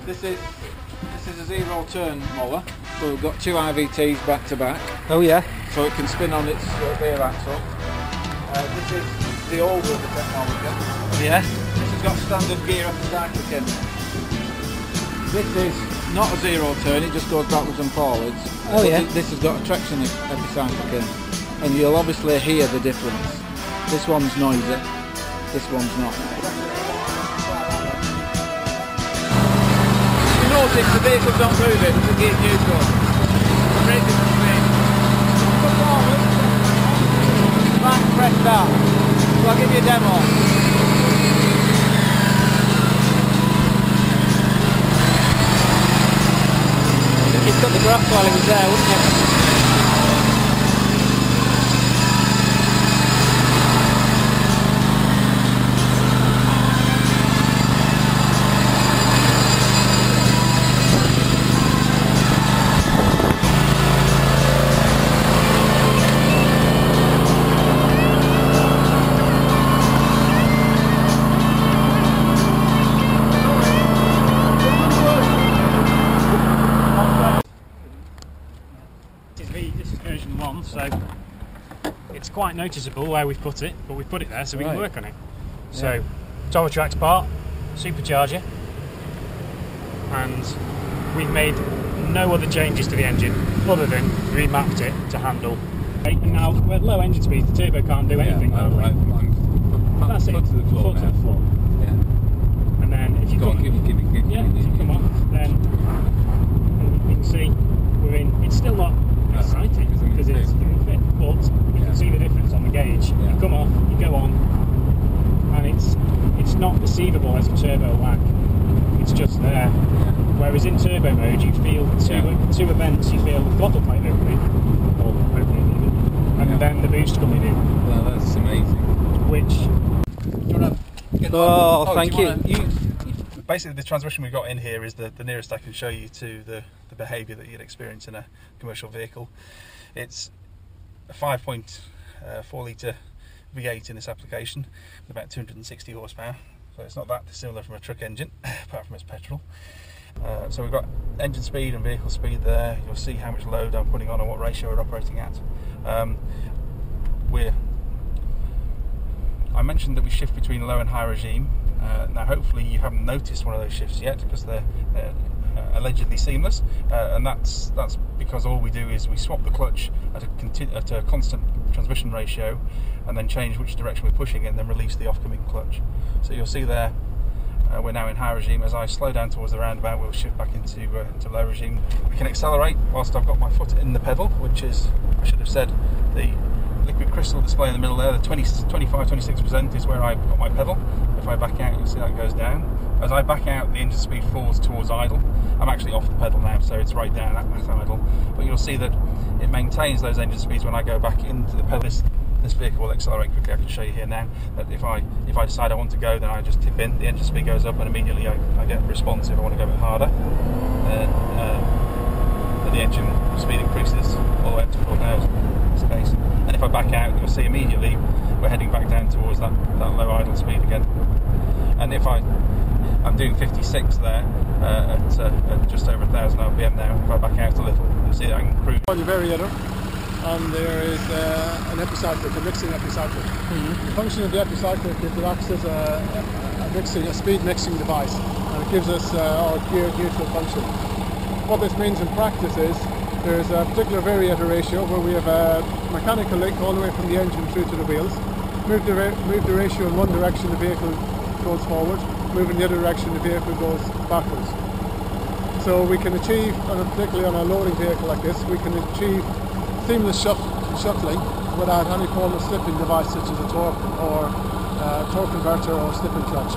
This is a zero turn mower. So we've got two IVTs back to back. Oh yeah. So it can spin on its rear axle. This is the older of the technology. Yeah. This has got standard gear epicyclic in. This is not a zero turn, it just goes backwards and forwards. Oh yeah. This has got a traction epicyclic in. And you'll obviously hear the difference. This one's noisy, this one's not. You notice the vehicle's not moving, it's a gear neutral. I'm raising the speed. Put forward, back, press down. So I'll give you a demo. You'd cut the grass while he was there, wouldn't you? This is version 1, so it's quite noticeable where we've put it, but we've put it there so we can work on it. So, Torotrak's part, supercharger, and we've made no other changes to the engine other than remapped it to handle. And now, we're at low engine speed, the turbo can't do anything. That's it, foot to the floor. Foot to the floor. Yeah. And then if you come, if you come off, then you can see we're in. It's still not exciting because it's doing fit, but you can see the difference on the gauge. You come off, you go on, and it's not perceivable as a turbo lag. It's just there. Whereas in turbo mode, you feel two events. You feel the throttle plate opening, or opening even, and then the boost coming in. Well, that's amazing. Which. Oh, thank you. Basically, the transmission we've got in here is the nearest I can show you to the behaviour that you'd experience in a commercial vehicle. It's a 5.4 litre V8 in this application with about 260 horsepower, so it's not that dissimilar from a truck engine apart from it's petrol. So we've got engine speed and vehicle speed there. You'll see how much load I'm putting on and what ratio we're operating at. I mentioned that we shift between low and high regime. Now hopefully you haven't noticed one of those shifts yet because they're allegedly seamless, and that's because all we do is we swap the clutch at a constant transmission ratio and then change which direction we're pushing and then release the off-coming clutch. So you'll see there we're now in high regime. As I slow down towards the roundabout, we'll shift back into low regime. We can accelerate whilst I've got my foot in the pedal, which is, I should have said, the liquid crystal display in the middle there. The 25-26% is where I've got my pedal. If I back out, you'll see that goes down. As I back out, the engine speed falls towards idle. I'm actually off the pedal now, so it's right down at idle. But you'll see that it maintains those engine speeds when I go back into the pedal. This vehicle will accelerate quickly. I can show you here now that if I decide I want to go, then I just tip in, the engine speed goes up, and immediately I get response if I want to go a bit harder. And the engine speed increases all the way up to 4,000 in this case. And if I back out, you'll see immediately we're heading back down towards that low idle speed again. And if I'm doing 56 there at just over 1,000 RPM now. If I back out a little, you'll see that I can improve. On your variator, and there is an epicyclic, a mixing epicyclic. The function of the epicyclic is it acts as a speed mixing device, and it gives us our gear neutral function. What this means in practice is there's a particular variator ratio where we have a mechanical link all the way from the engine through to the wheels. Move the ratio in one direction, the vehicle goes forward. Move in the other direction, the vehicle goes backwards. So we can achieve, particularly on a loading vehicle like this, we can achieve seamless shuttling without any form of slipping device such as a torque or torque converter or slipping clutch.